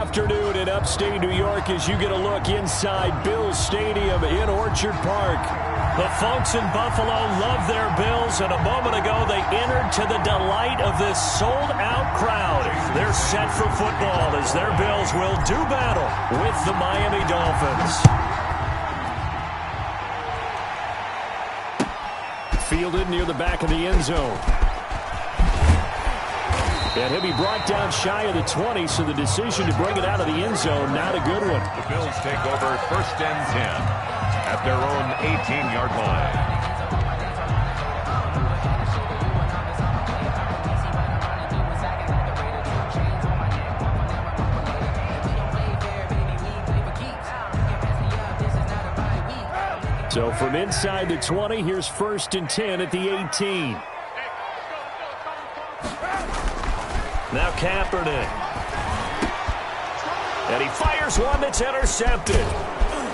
Afternoon in upstate New York as you get a look inside Bills Stadium in Orchard Park. The folks in Buffalo love their Bills, and a moment ago they entered to the delight of this sold-out crowd. They're set for football as their Bills will do battle with the Miami Dolphins. Fielded near the back of the end zone. And he'll be brought down shy of the 20, so the decision to bring it out of the end zone, not a good one. The Bills take over 1st and 10 at their own 18-yard line. So from inside the 20, here's 1st and 10 at the 18. Now Kaepernick. And he fires one that's intercepted.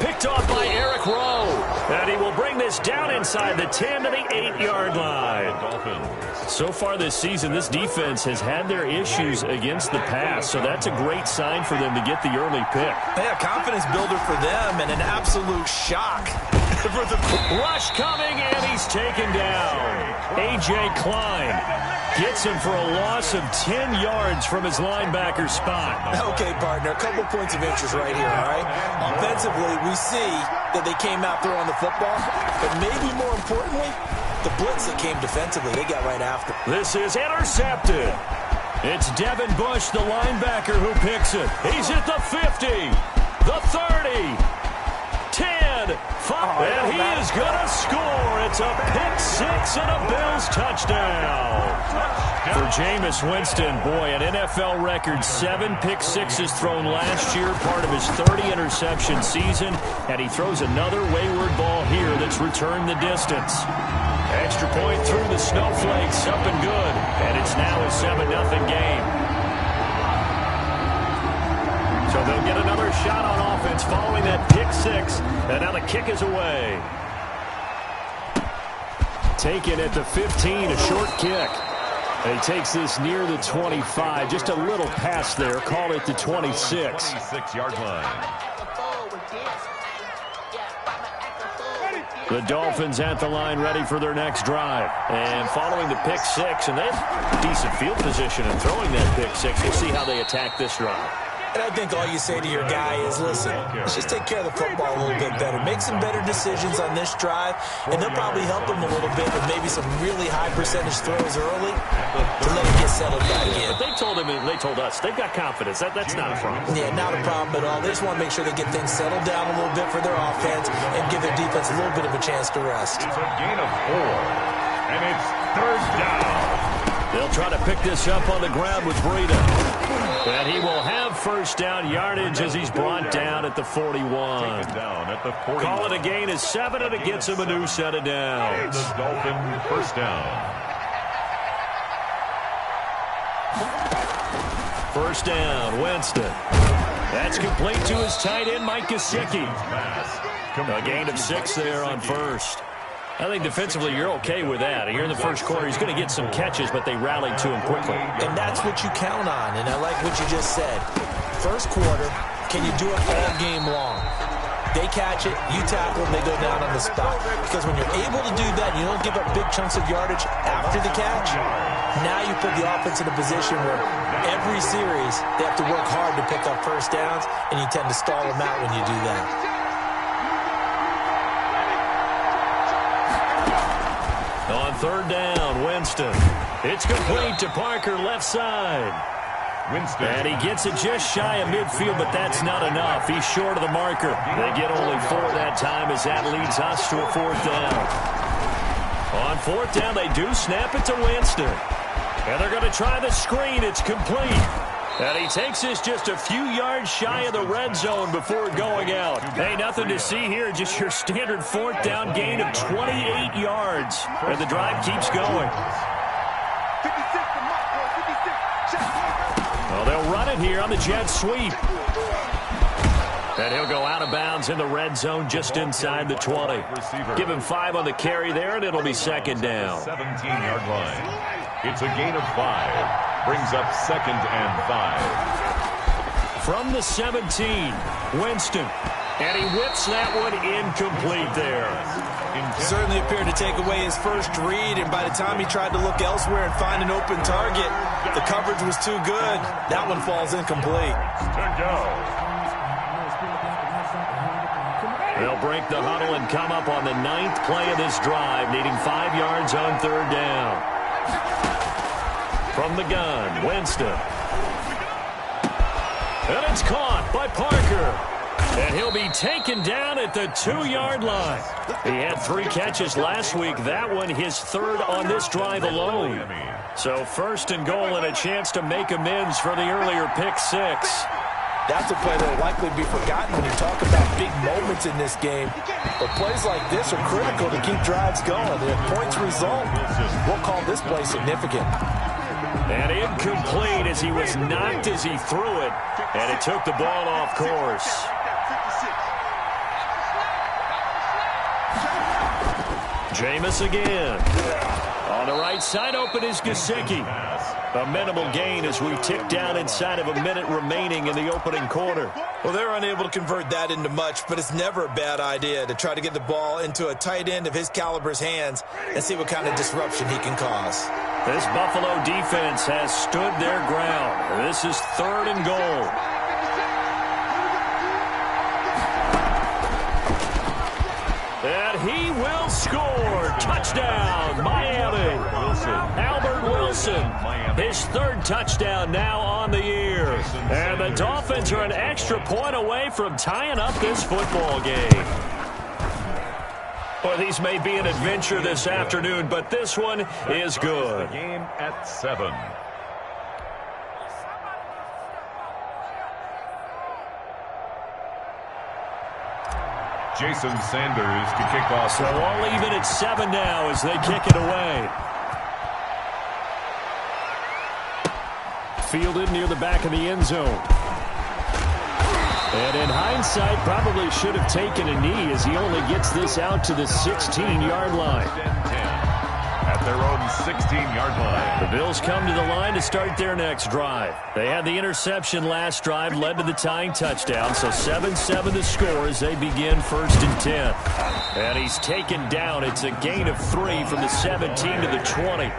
Picked off by Eric Rowe. And he will bring this down inside the 10 to the 8-yard line. So far this season, this defense has had their issues against the pass. So that's a great sign for them to get the early pick. Yeah, confidence builder for them and an absolute shock. For the rush coming, and he's taken down. A.J. Klein gets him for a loss of 10 yards from his linebacker spot. Okay, partner, a couple points of interest right here, all right? Offensively, we see that they came out throwing the football, but maybe more importantly, the blitz that came defensively, they got right after. This is intercepted. It's Devin Bush, the linebacker, who picks it. He's at the 50, the 30, 10, 5, and he is going to score. It's a pick-6 and a Bills touchdown. For Jameis Winston, boy, an NFL record 7 pick-6s thrown last year, part of his 30-interception season, and he throws another wayward ball here that's returned the distance. Extra point through the snowflakes, up and good, and it's now a 7-0 game. So they'll get another shot on offense following that pick-6, and now the kick is away. Taken at the 15, a short kick. And he takes this near the 25, just a little pass there, call it the 26. 26-yard line. The Dolphins at the line, ready for their next drive. And following the pick-6, and they have decent field position in throwing that pick-6. We'll see how they attack this drive. And I think all you say to your guy is, listen, let's just take care of the football a little bit better. Make some better decisions on this drive, and they'll probably help him a little bit with maybe some really high percentage throws early to let him get settled back in. But they told him, and they told us, they've got confidence. That's not a problem. Yeah, not a problem at all. They just want to make sure they get things settled down a little bit for their offense and give their defense a little bit of a chance to rest. It's a gain of 4, and it's 3rd down. They'll try to pick this up on the ground with Breida. And he will have 1st down yardage as he's brought down at the 41. Down at the 41. Call it a gain of 7, and it gets him a new set of downs. The Dolphin 1st down. 1st down, Winston. That's complete to his tight end, Mike Gesicki. A gain of 6 there on 1st. I think defensively you're okay with that. Here in the 1st quarter, he's going to get some catches, but they rallied to him quickly. And that's what you count on, and I like what you just said. 1st quarter, can you do it all game long? They catch it, you tackle them, they go down on the spot. Because when you're able to do that, you don't give up big chunks of yardage after the catch, now you put the offense in a position where every series they have to work hard to pick up 1st downs, and you tend to stall them out when you do that. On 3rd down, Winston. It's complete to Parker, left side. Winston. And he gets it just shy of midfield, but that's not enough. He's short of the marker. They get only 4 that time as that leads us to a 4th down. On 4th down, they do snap it to Winston. And they're going to try the screen. It's complete. And he takes this just a few yards shy of the red zone before going out. Hey, nothing to see here, just your standard 4th down gain of 28 yards. And the drive keeps going. Well, they'll run it here on the jet sweep. And he'll go out of bounds in the red zone just inside the 20. Give him 5 on the carry there, and it'll be 2nd down. 17-yard line. It's a gain of 5. Brings up 2nd and 5. from the 17. Winston. And he whips that one incomplete there. Certainly appeared to take away his first read, and by the time he tried to look elsewhere and find an open target, the coverage was too good. That one falls incomplete. They'll break the huddle and come up on the 9th play of this drive, needing 5 yards on 3rd down. From the gun, Winston. And it's caught by Parker. And he'll be taken down at the 2-yard line. He had 3 catches last week. That one his 3rd on this drive alone. So 1st and goal and a chance to make amends for the earlier pick 6. That's a play that will likely be forgotten when you talk about big moments in this game. But plays like this are critical to keep drives going. And if points result, we'll call this play significant. And incomplete as he was knocked as he threw it. And it took the ball off course. Jameis again. On the right side, open is Gesicki. A minimal gain as we tick down inside of a minute remaining in the opening quarter. Well, they're unable to convert that into much, but it's never a bad idea to try to get the ball into a tight end of his caliber's hands and see what kind of disruption he can cause. This Buffalo defense has stood their ground. This is 3rd and goal. And he will score. Touchdown, Miami. Albert Wilson, his 3rd touchdown now on the year. And the Dolphins are an extra point away from tying up this football game. Well, these may be an adventure this afternoon, but this one is good. Game at 7. Jason Sanders to kick off. So all even at 7 now as they kick it away. Fielded near the back of the end zone. And in hindsight, probably should have taken a knee as he only gets this out to the 16-yard line. At their own 16-yard line. The Bills come to the line to start their next drive. They had the interception last drive, led to the tying touchdown, so 7-7 the score as they begin 1st and 10. And he's taken down. It's a gain of 3 from the 17 to the 20.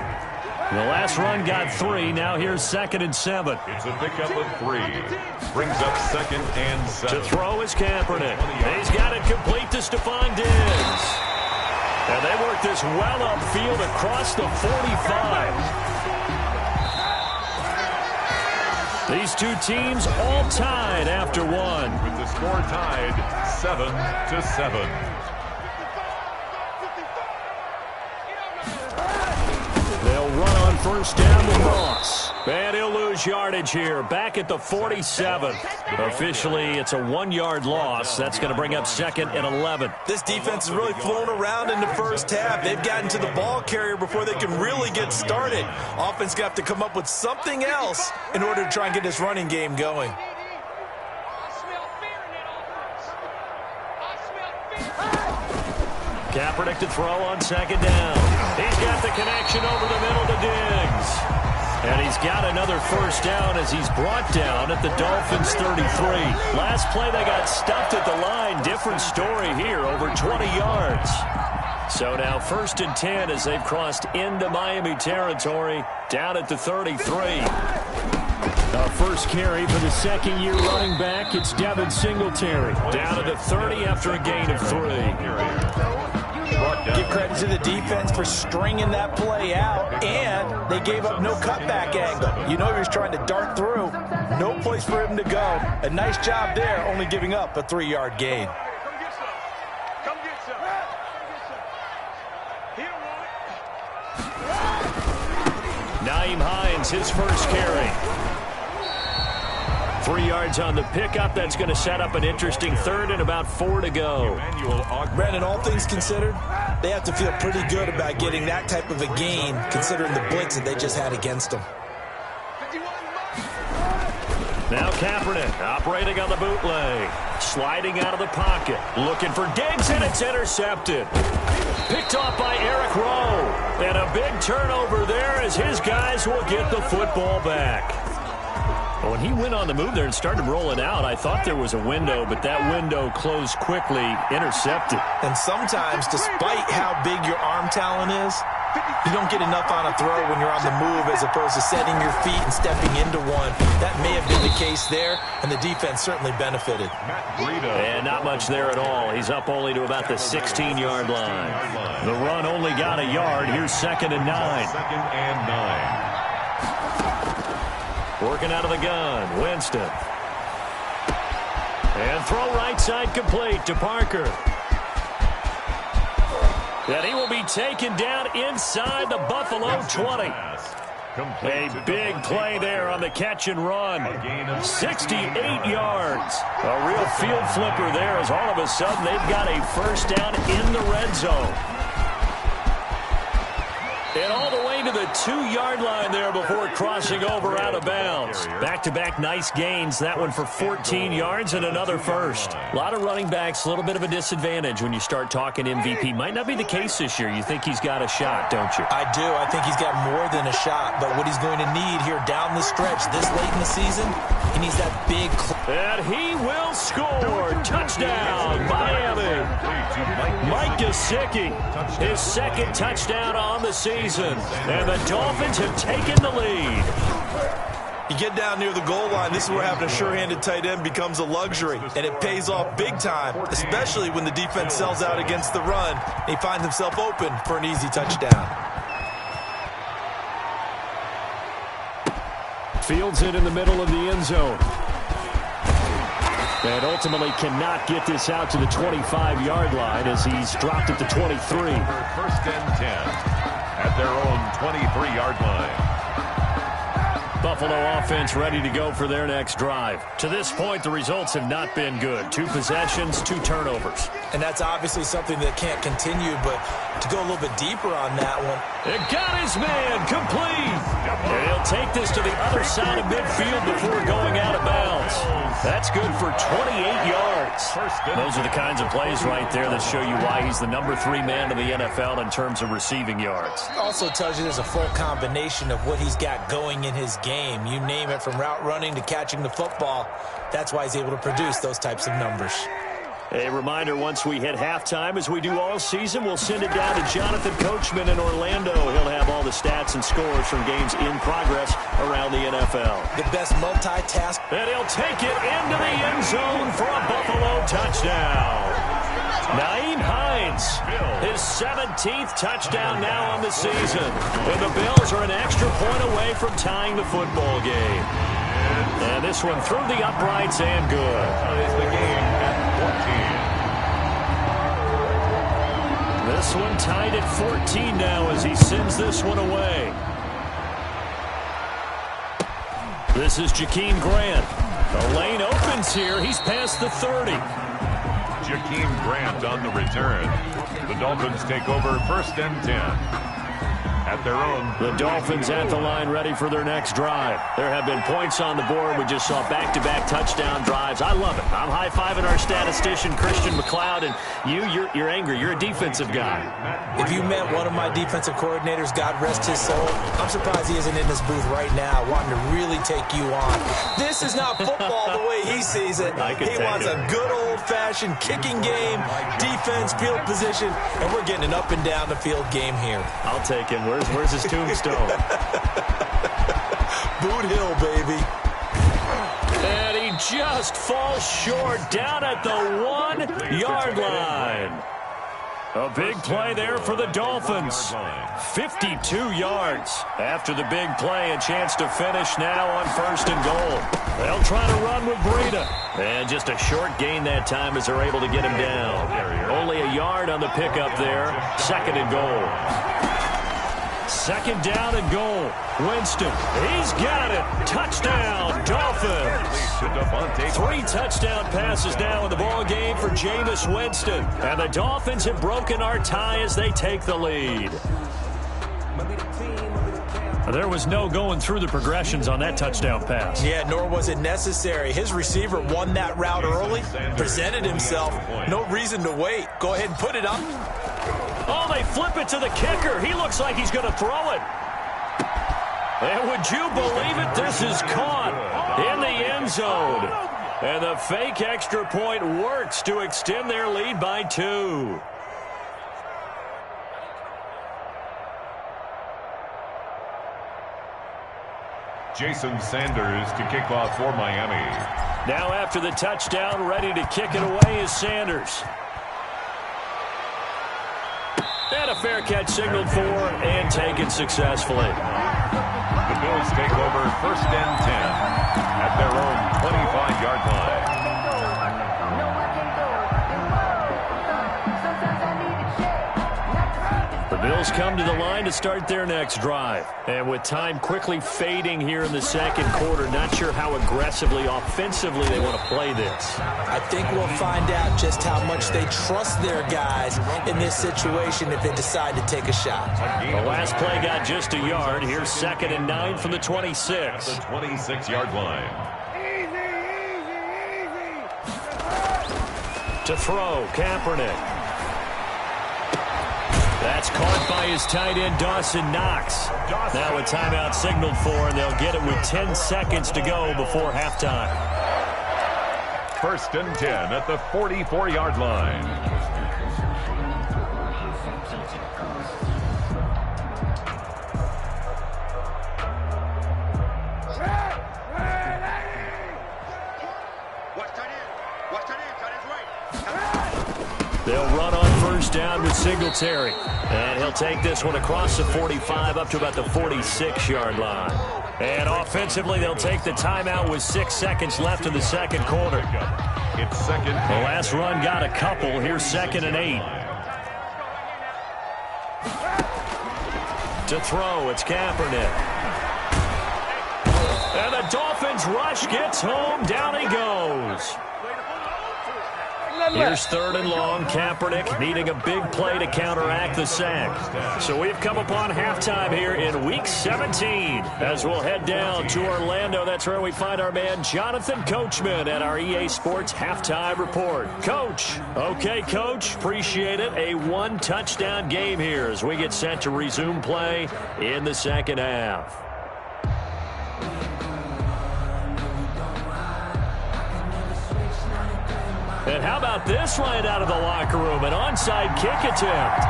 The last run got 3. Now here's 2nd and 7. It's a pickup of 3. Brings up 2nd and 7. To throw is Kaepernick. He's got it complete to Stephon Diggs. And they work this well upfield across the 45. These two teams all tied after 1. With the score tied 7-7. They'll run on 1st down with Moss. And he'll lose yardage here. Back at the 47. Officially, it's a 1-yard loss. That's going to bring up 2nd and 11. This defense has really flown around in the first half. They've gotten to the ball carrier before they can really get started. Offense got to come up with something else in order to try and get this running game going. Kaepernick to throw on 2nd down. He's got the connection over the middle to Diggs. And he's got another 1st down as he's brought down at the Dolphins' 33. Last play they got stuffed at the line. Different story here, over 20 yards. So now 1st and 10 as they've crossed into Miami territory, down at the 33. Our first carry for the 2nd-year running back, it's Devin Singletary. Down to the 30 after a gain of 3. Give credit to the defense for stringing that play out, and they gave up no cutback angle. You know he was trying to dart through. No place for him to go. A nice job there, only giving up a 3-yard gain. Nyheim Hines, his first carry. 3 yards on the pickup. That's going to set up an interesting 3rd and about 4 to go. Brandon, all things considered, they have to feel pretty good about getting that type of a gain, considering the blitz that they just had against them. Now Kaepernick operating on the bootleg. Sliding out of the pocket. Looking for Diggs, and it's intercepted. Picked off by Eric Rowe. And a big turnover there as his guys will get the football back. When he went on the move there and started rolling out, I thought there was a window, but that window closed quickly, intercepted. And sometimes, despite how big your arm talent is, you don't get enough on a throw when you're on the move as opposed to setting your feet and stepping into one. That may have been the case there, and the defense certainly benefited. And not much there at all. He's up only to about the 16-yard line. The run only got a yard. Here's 2nd and 9. 2nd and 9. Working out of the gun, Winston. And throw right side complete to Parker. And he will be taken down inside the Buffalo 20. A big play there on the catch and run. 68 yards. A real field flipper there as all of a sudden they've got a first down in the red zone. And all the way to the 2-yard line there before crossing over out of bounds. Back-to-back nice gains. That one for 14 yards and another first. A lot of running backs, a little bit of a disadvantage when you start talking MVP. Might not be the case this year. You think he's got a shot, don't you? I do. I think he's got more than a shot. But what he's going to need here down the stretch this late in the season, he needs that big... And he will score. Touchdown, Miami. Mike Gesicki, his 2nd touchdown on the season. And the Dolphins have taken the lead. You get down near the goal line, this is where having a sure-handed tight end becomes a luxury. And it pays off big time, especially when the defense sells out against the run. And he finds himself open for an easy touchdown. Fields it in the middle of the end zone. And ultimately cannot get this out to the 25-yard line as he's dropped at the 23. 1st and 10 at their own 23-yard line. Buffalo offense ready to go for their next drive. To this point, the results have not been good. 2 possessions, 2 turnovers. And that's obviously something that can't continue, but to go a little bit deeper on that one. It got his man complete. And he'll take this to the other side of midfield before going out of bounds. That's good for 28 yards. Those are the kinds of plays right there that show you why he's the number 3 man in the NFL in terms of receiving yards. Also tells you there's a full combination of what he's got going in his game. You name it, from route running to catching the football. That's why he's able to produce those types of numbers. A reminder, once we hit halftime, as we do all season, we'll send it down to Jonathan Coachman in Orlando. He'll have all the stats and scores from games in progress around the NFL. The best multitask. And he'll take it into the end zone for a Buffalo touchdown. Nyheim Hines, his 17th touchdown now on the season. And the Bills are an extra point away from tying the football game. And this one through the uprights and good. Ties the game at 14. This one tied at 14 now as he sends this one away. This is Jakeem Grant. The lane opens here. He's past the 30. Jakeem Grant on the return. The Dolphins take over 1st and 10. At their own. The Dolphins at the line ready for their next drive. There have been points on the board. We just saw back-to-back touchdown drives. I love it. I'm high-fiving our statistician, Christian McLeod, and you're angry. You're a defensive guy. If you met one of my defensive coordinators, God rest his soul, I'm surprised he isn't in this booth right now wanting to really take you on. This is not football the way he sees it. He wants a good old-fashioned kicking game, defense, field position, and we're getting an up-and-down the field game here. I'll take him. Where's his tombstone? Boot Hill, baby. And he just falls short down at the 1-yard line. A big play there for the Dolphins. 52 yards. After the big play, a chance to finish now on 1st and goal. They'll try to run with Breida. And just a short gain that time as they're able to get him down. Only a yard on the pickup there. 2nd and goal. 2nd down and goal. Winston, he's got it. Touchdown, Dolphins. 3 touchdown passes now in the ball game for Jameis Winston. And the Dolphins have broken our tie as they take the lead. There was no going through the progressions on that touchdown pass. Yeah, nor was it necessary. His receiver won that route early, presented himself. No reason to wait. Go ahead and put it up. Oh, they flip it to the kicker. He looks like he's going to throw it. And would you believe it? This is caught. in the end zone. And the fake extra point works to extend their lead by 2. Jason Sanders to kick off for Miami. Now after the touchdown, ready to kick it away is Sanders. And a fair catch signaled for and taken successfully. The Bills take over 1st and 10 at their own 25-yard line. The Bills come to the line to start their next drive. And with time quickly fading here in the second quarter, not sure how aggressively, offensively they want to play this. I think we'll find out just how much they trust their guys in this situation if they decide to take a shot. The last play got just a yard. Here's 2nd and 9 from the 26. The 26-yard line. To throw, Kaepernick. That's caught by his tight end, Dawson Knox. Now a timeout signaled for, and they'll get it with 10 seconds to go before halftime. 1st and 10 at the 44-yard line. They'll run on 1st down with Singletary. And he'll take this one across the 45 up to about the 46-yard line. And offensively, they'll take the timeout with 6 seconds left in the second quarter. It's 2nd. The last run got a couple. Here's 2nd and 8. To throw, it's Kaepernick. And the Dolphins rush gets home. Down he goes. Here's 3rd and long. Kaepernick needing a big play to counteract the sack. So we've come upon halftime here in Week 17. As we'll head down to Orlando, that's where we find our man Jonathan Coachman at our EA Sports Halftime Report. Coach. Okay, Coach. Appreciate it. A 1-touchdown game here as we get set to resume play in the second half. And how about this right out of the locker room? An onside kick attempt.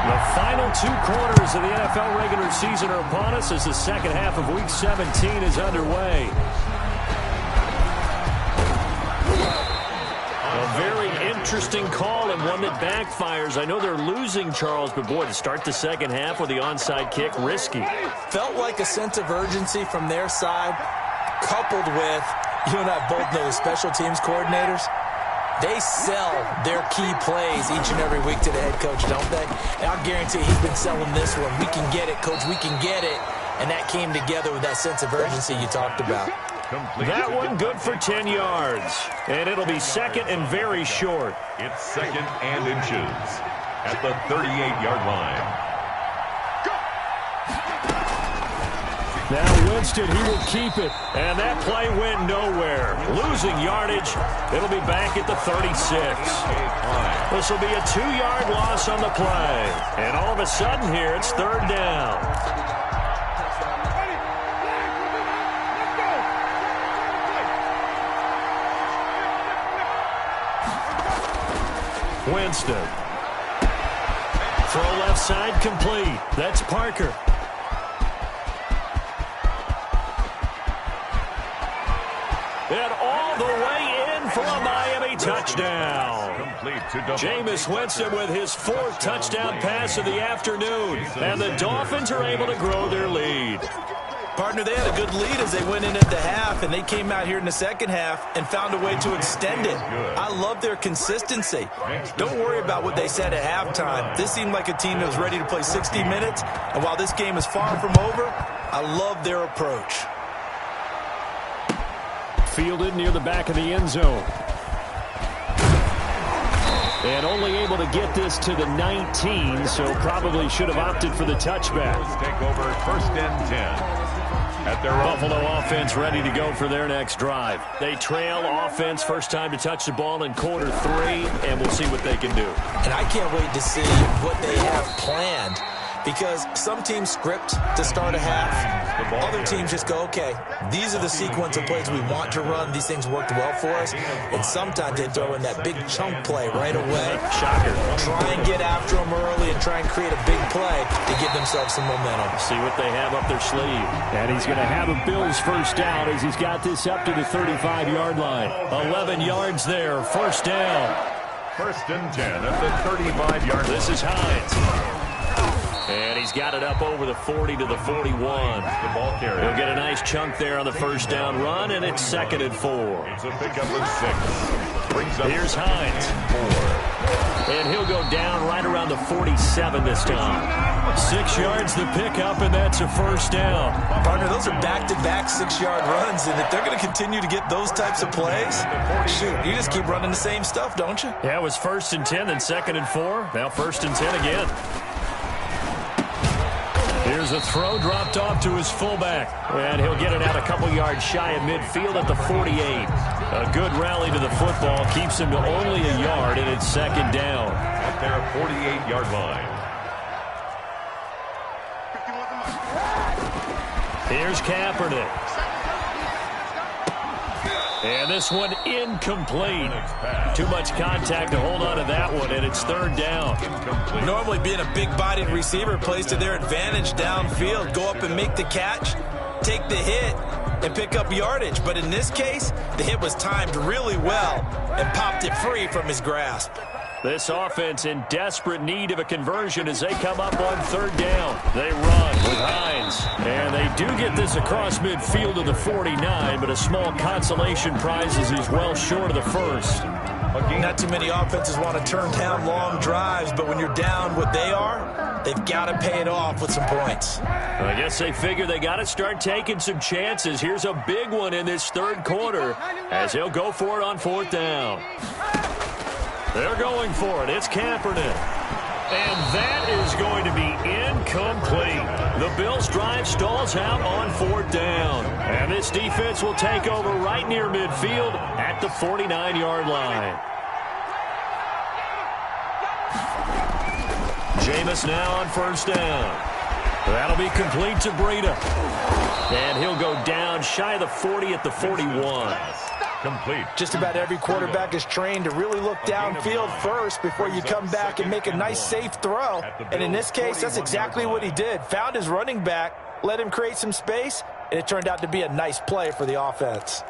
The final 2 quarters of the NFL regular season are upon us as the second half of Week 17 is underway. A very interesting call and one that backfires. I know they're losing, Charles, but boy, to start the second half with the onside kick, risky. Felt like a sense of urgency from their side, coupled with, you and I both know the special teams coordinators. They sell their key plays each and every week to the head coach, don't they? And I'll guarantee he's been selling this one. We can get it, Coach. We can get it. And that came together with that sense of urgency you talked about. That one good for 10 yards. And it'll be 2nd and very short. It's 2nd and inches at the 38-yard line. Now Winston, he will keep it. And that play went nowhere. Losing yardage. It'll be back at the 36. This will be a 2-yard loss on the play. And all of a sudden here, it's 3rd down. Winston. Throw left side complete. That's Parker. And all the way in for a Miami touchdown. Jameis Winston with his 4th touchdown pass of the afternoon. And the Dolphins are able to grow their lead. Partner, they had a good lead as they went in at the half, and they came out here in the second half and found a way to extend it. I love their consistency. Don't worry about what they said at halftime. This seemed like a team that was ready to play 60 minutes, and while this game is far from over, I love their approach. Fielded near the back of the end zone. And only able to get this to the 19, so probably should have opted for the touchback. Take over 1st and 10. At their Buffalo offense ready to go for their next drive. They trail offense, first time to touch the ball in quarter 3, and we'll see what they can do. And I can't wait to see what they have planned because some teams script to start a half. Other teams just go, okay, these are the sequence of plays we want to run. These things worked well for us. And sometimes they throw in that big chunk play right away. Shocker. Try and get after them early and try and create a big play to give themselves some momentum. See what they have up their sleeve. And he's going to have a Bills first down as he's got this up to the 35-yard line. 11 yards there, first down. First and 10 at the 35-yard line. This is Hines. And he's got it up over the 40 to the 41. The ball carrier. He'll get a nice chunk there on the first down run, and it's 2nd and 4. It's a pickup of 6. Brings up Here's Hines. 4. And he'll go down right around the 47 this time. 6 yards the pickup, and that's a first down. Partner, those are back-to-back 6-yard runs, and if they're going to continue to get those types of plays, shoot, you just keep running the same stuff, don't you? Yeah, it was 1st and 10, then 2nd and 4. Now 1st and 10 again. Here's a throw dropped off to his fullback. And he'll get it out a couple yards shy of midfield at the 48. A good rally to the football keeps him to only a yard, and it's 2nd down. At their 48-yard line. Here's Kaepernick. And this one incomplete. Too much contact to hold on to that one, and it's 3rd down. Incomplete. Normally being a big-bodied receiver plays to their advantage downfield. Go up and make the catch, take the hit, and pick up yardage. But in this case, the hit was timed really well and popped it free from his grasp. This offense in desperate need of a conversion as they come up on 3rd down. They run with Hines. And they do get this across midfield to the 49, but a small consolation prize as he's well short of the first. Not too many offenses want to turn down long drives, but when you're down what they are, they've got to pay it off with some points. I guess they figure they got to start taking some chances. Here's a big one in this 3rd quarter as he'll go for it on 4th down. They're going for it. It's Kaepernick. And that is going to be incomplete. The Bills' drive stalls out on 4th down. And this defense will take over right near midfield at the 49-yard line. Jameis now on 1st down. That'll be complete to Breida. And he'll go down shy of the 40 at the 41. Complete. Just about every quarterback is trained to really look downfield first before you come back and make a nice, safe throw. And in this case, that's exactly what he did. Found his running back, let him create some space, and it turned out to be a nice play for the offense.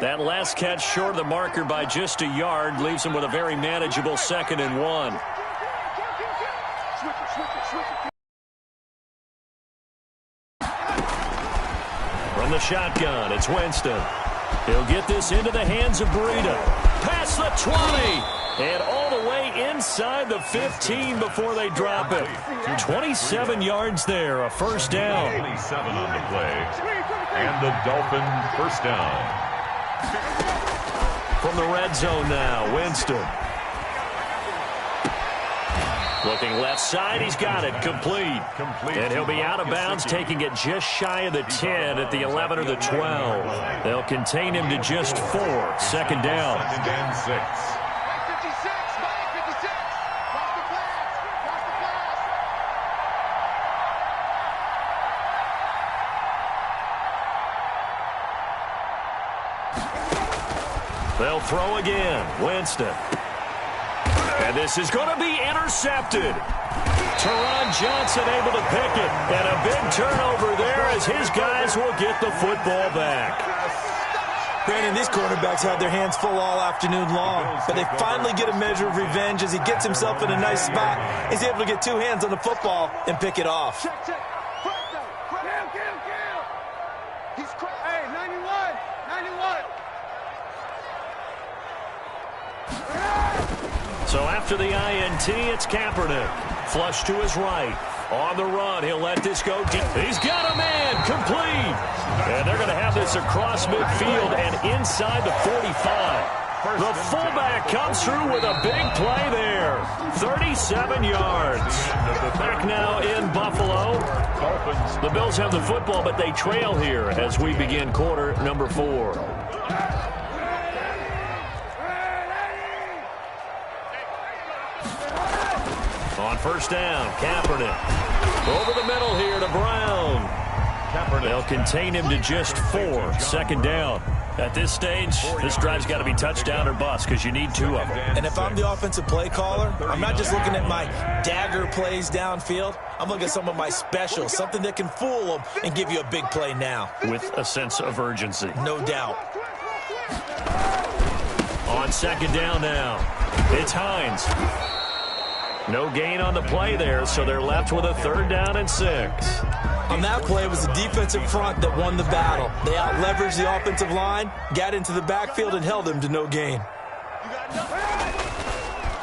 That last catch short of the marker by just a yard leaves him with a very manageable 2nd and 1. From the shotgun, it's Winston. He'll get this into the hands of Breida. Past the 20. And all the way inside the 15 before they drop it. 27 yards there, a first down. 27 on the play. And the Dolphin first down. From the red zone now, Winston. Looking left side, he's got it, complete. And he'll be out of bounds, taking it just shy of the 10 at the 11 or the 12. They'll contain him to just 4, 2nd down. 2nd and 6. They'll throw again, Winston. And this is going to be intercepted. Teron Johnson able to pick it. And a big turnover there as his guys will get the football back. Brandon, these quarterbacks had their hands full all afternoon long, but they finally get a measure of revenge as he gets himself in a nice spot. He's able to get 2 hands on the football and pick it off. Hey, 91. So after the INT, it's Kaepernick. Flush to his right. On the run, he'll let this go deep. He's got a man, complete. And they're going to have this across midfield and inside the 45. The fullback comes through with a big play there. 37 yards. Back now in Buffalo. The Bills have the football, but they trail here as we begin quarter number 4. first down. Kaepernick over the middle here to Brown. They'll contain him to just 4. Second down. At this stage, this drive's got to be touchdown or bust because you need 2 of them. And if I'm the offensive play caller, I'm not just looking at my dagger plays downfield. I'm looking at some of my specials, something that can fool them and give you a big play now. With a sense of urgency. No doubt. On second down now, it's Hines. No gain on the play there, so they're left with a 3rd down and 6. On that play, it was the defensive front that won the battle. They out-leveraged the offensive line, got into the backfield, and held them to no gain.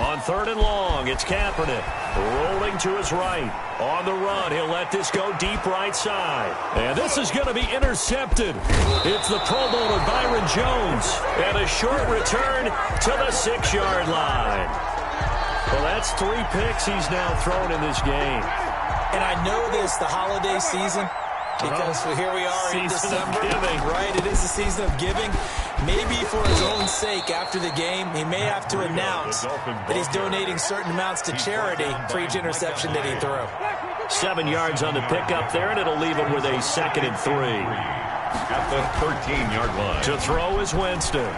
On 3rd and long, it's Kaepernick. Rolling to his right. On the run, he'll let this go deep right side. And this is going to be intercepted. It's the Pro Bowler Byron Jones. And a short return to the 6-yard line. Well, that's 3 picks he's now thrown in this game. And I know this, the holiday season, because here we are in December. Right, it is the season of giving. Maybe for his own sake, after the game, he may have to announce that he's donating certain amounts to charity for each interception that he threw. 7 yards on the pickup there, and it'll leave him with a 2nd and 3. At the 13-yard line. To throw is Winston.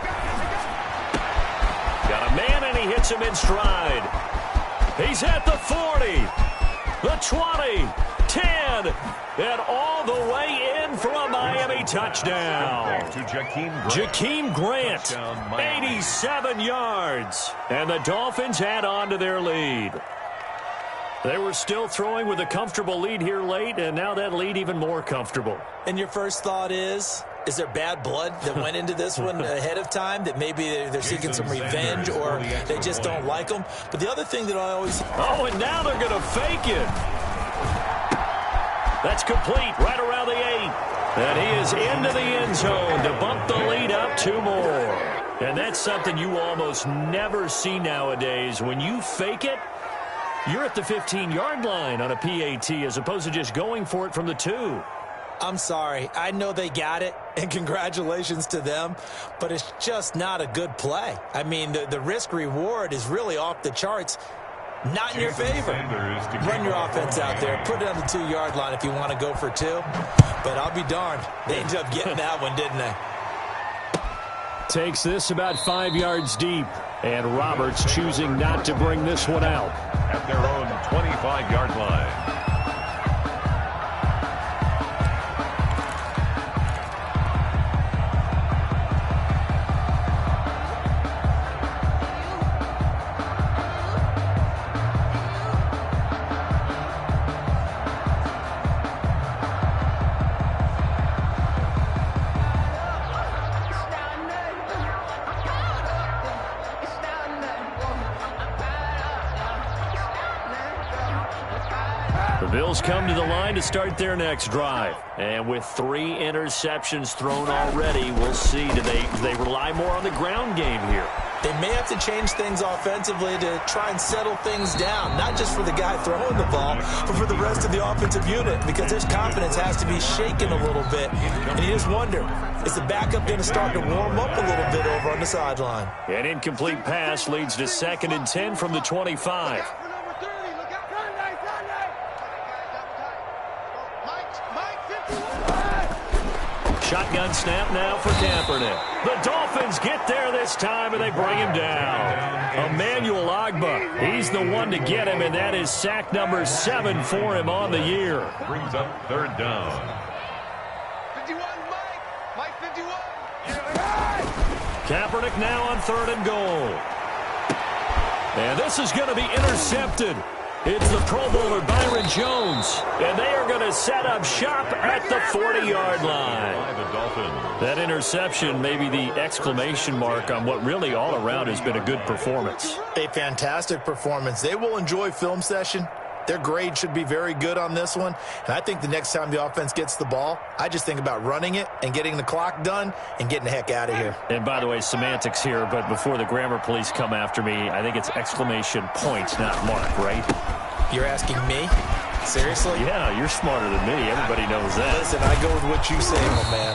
Got a man, and he hits him in stride. He's at the 40. The 20, 10, and all the way in for a Miami touchdown. To Jakeem Grant, 87 yards. And the Dolphins add on to their lead. They were still throwing with a comfortable lead here late, and now that lead even more comfortable. And your first thought is there bad blood that went into this one ahead of time, that maybe they're seeking some revenge or they just don't like them? But the other thing that I always... Oh, and now they're going to fake it. That's complete right around the 8. And he is into the end zone to bump the lead up 2 more. And that's something you almost never see nowadays. When you fake it, you're at the 15-yard line on a PAT as opposed to just going for it from the 2. I'm sorry. I know they got it, and congratulations to them, but it's just not a good play. I mean, the risk-reward is really off the charts. Not in your favor. Run your offense out there. Put it on the 2-yard line if you want to go for 2. But I'll be darned. They ended up getting that one, didn't they? Takes this about 5 yards deep. And Roberts choosing not to bring this one out. At their own 25-yard line. The Bills come to the line to start their next drive. And with 3 interceptions thrown already, we'll see. Do they rely more on the ground game here? They may have to change things offensively to try and settle things down, not just for the guy throwing the ball, but for the rest of the offensive unit, because his confidence has to be shaken a little bit. And you just wonder, is the backup going to start to warm up a little bit over on the sideline? An incomplete pass leads to 2nd and 10 from the 25. Shotgun snap now for Kaepernick. The Dolphins get there this time, and they bring him down. Emmanuel Ogbah, he's the one to get him, and that is sack number 7 for him on the year. Brings up 3rd down. 51, Mike 51. Kaepernick now on 3rd and goal. And this is going to be intercepted. It's the Pro Bowler Byron Jones, and they are going to set up shop at the 40-yard line. That interception may be the exclamation mark on what really all around has been a good performance. A fantastic performance. They will enjoy film session. Their grade should be very good on this one. And I think the next time the offense gets the ball, I just think about running it and getting the clock done and getting the heck out of here. And by the way, semantics here, but before the grammar police come after me, I think it's exclamation point, not mark, right? You're asking me? Seriously? Yeah, you're smarter than me. Everybody knows that. Listen, I go with what you say, my man.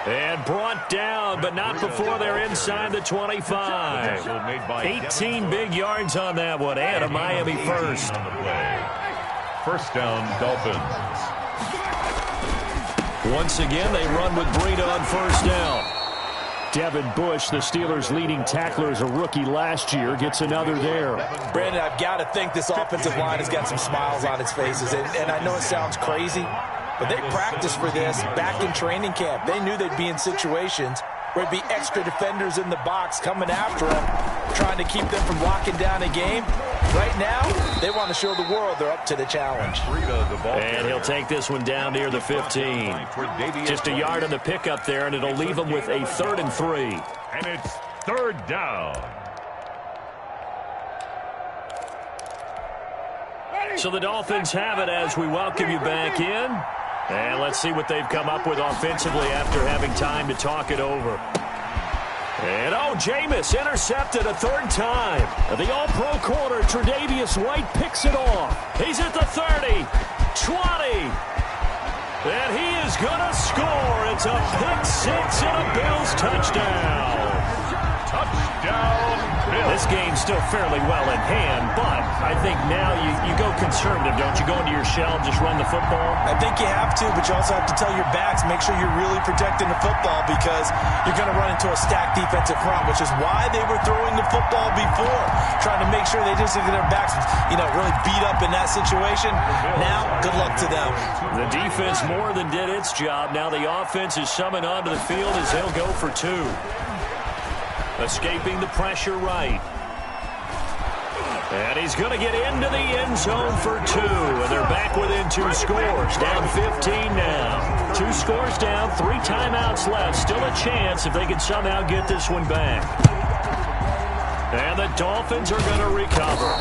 And brought down, but not before they're inside the 25. 18 big yards on that one, and a Miami first. First down, Dolphins. Once again, they run with Breida on first down. Devin Bush, the Steelers' leading tackler as a rookie last year, gets another there. Brandon, I've got to think this offensive line has got some smiles on its faces. And I know it sounds crazy, but they practiced for this back in training camp. They knew they'd be in situations where it'd be extra defenders in the box coming after them, trying to keep them from locking down a game. Right now, they want to show the world they're up to the challenge. And he'll take this one down near the 15. Just a yard on the pickup there, and it'll leave him with a 3rd and 3. And it's 3rd down. So the Dolphins have it as we welcome you back in. And let's see what they've come up with offensively after having time to talk it over. And, Jameis intercepted a 3rd time. The all-pro corner, Tre'Davious White, picks it off. He's at the 30, 20. And he is going to score. It's a pick six and a Bills touchdown. Touchdown, Bills. This game's still fairly well in hand, but I think now you go conservative, don't you? Go into your shell and just run the football? I think you have to, but you also have to tell your backs, make sure you're really protecting the football because you're going to run into a stacked defensive front, which is why they were throwing the football before, trying to make sure they just get their backs, really beat up in that situation. Now, good luck to them. The defense more than did its job. Now the offense is summoned onto the field as they'll go for 2. Escaping the pressure right. And he's going to get into the end zone for 2. And they're back within 2 scores. Down 15 now. 2 scores down, 3 timeouts left. Still a chance if they can somehow get this one back. And the Dolphins are going to recover.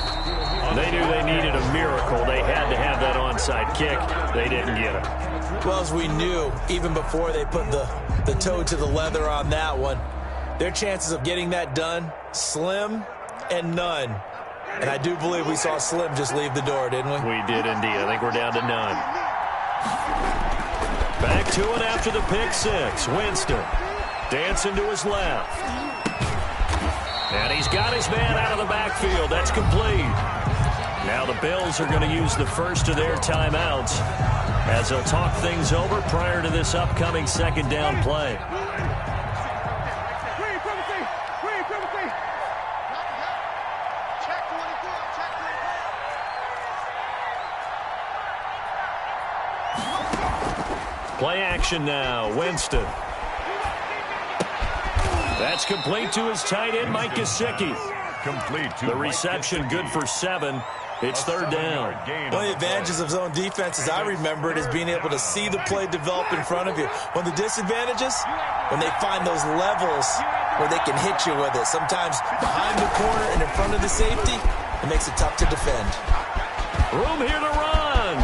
They knew they needed a miracle. They had to have that onside kick. They didn't get it. Well, as we knew, even before they put the toe to the leather on that one, their chances of getting that done, slim and none. And I do believe we saw Slim just leave the door, didn't we? We did indeed. I think we're down to none. Back to it after the pick six. Winston dancing to his left. And he's got his man out of the backfield. That's complete. Now the Bills are going to use the first of their timeouts as they'll talk things over prior to this upcoming 2nd down play. Play action now. Winston. That's complete to his tight end, Mike Gesicki. Complete to the reception, good for 7. It's 3rd down. One of the advantages of zone defense, as I remember it, is being able to see the play develop in front of you. One of the disadvantages, when they find those levels where they can hit you with it. Sometimes behind the corner and in front of the safety, it makes it tough to defend. Room here to run.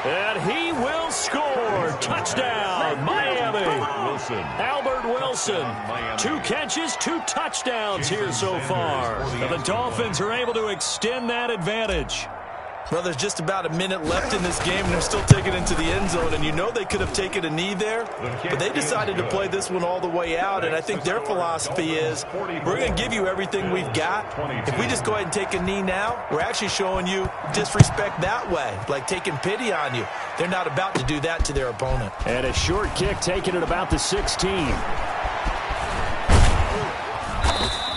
And he will score. Touchdown, Miami. Albert Wilson. 2 catches, 2 touchdowns here so far. And the Dolphins are able to extend that advantage. Well, there's just about a minute left in this game, and they're still taking it into the end zone. And you know they could have taken a knee there, but they decided to play this one all the way out. And I think their philosophy is, we're going to give you everything we've got. If we just go ahead and take a knee now, we're actually showing you disrespect that way, like taking pity on you. They're not about to do that to their opponent. And a short kick taken at about the 16.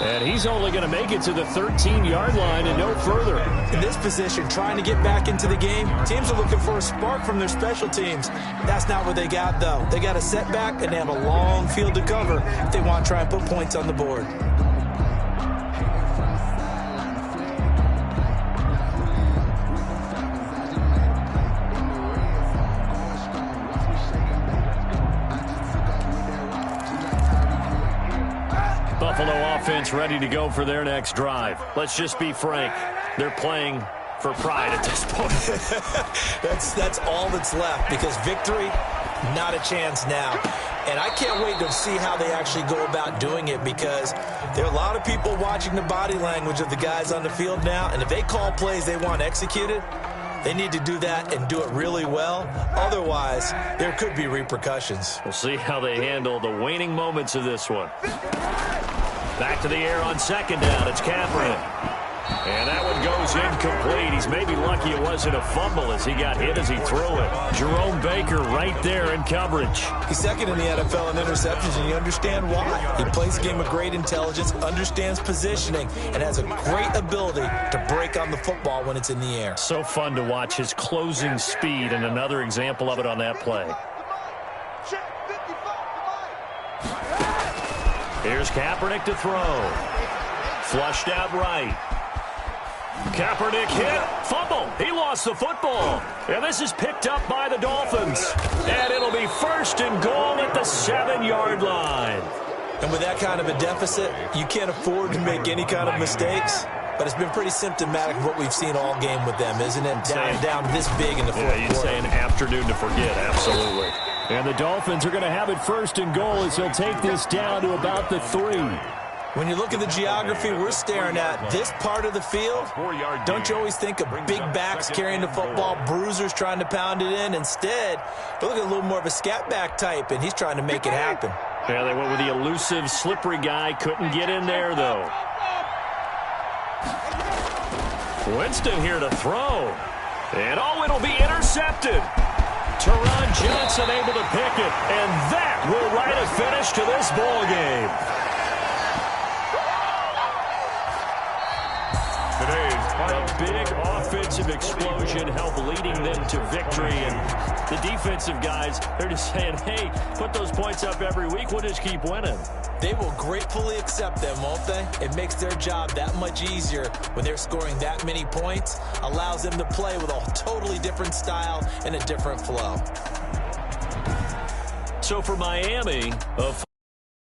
And he's only going to make it to the 13-yard line and no further. In this position, trying to get back into the game, teams are looking for a spark from their special teams. That's not what they got, though. They got a setback, and they have a long field to cover if they want to try and put points on the board. Buffalo offense ready to go for their next drive. Let's just be frank. They're playing for pride at this point. That's all that's left because victory, not a chance now. And I can't wait to see how they actually go about doing it because there are a lot of people watching the body language of the guys on the field now. And if they call plays they want executed, They need to do that and do it really well. Otherwise, there could be repercussions. We'll see how they handle the waning moments of this one. Back to the air on second down. It's Kaepernick. And that one goes incomplete. He's maybe lucky it wasn't a fumble as he got hit as he threw it. Jerome Baker right there in coverage. He's second in the NFL in interceptions, and you understand why. He plays a game of great intelligence, understands positioning, and has a great ability to break on the football when it's in the air. So fun to watch his closing speed, and another example of it on that play. Here's Kaepernick to throw. Flushed out right. Kaepernick hit, fumble. He lost the football. And this is picked up by the Dolphins. And it'll be first and goal at the 7-yard line. And with that kind of a deficit, you can't afford to make any kind of mistakes. But it's been pretty symptomatic of what we've seen all game with them, isn't it? Down this big in the fourth quarter. Yeah, you'd say an afternoon to forget, absolutely. And the Dolphins are going to have it first and goal as he'll take this down to about the 3. When you look at the geography we're staring at, this part of the field, don't you always think of big backs carrying the football, bruisers trying to pound it in? Instead, we're looking at a little more of a scat back type, and he's trying to make it happen. Yeah, they went with the elusive, slippery guy. Couldn't get in there, though. Winston here to throw. And, it'll be intercepted. Teron Johnson able to pick it, and that will write a finish to this ball game. A big offensive explosion helped leading them to victory. And the defensive guys, they're just saying, hey, put those points up every week. We'll just keep winning. They will gratefully accept them, won't they? It makes their job that much easier when they're scoring that many points. Allows them to play with a totally different style and a different flow. So for Miami,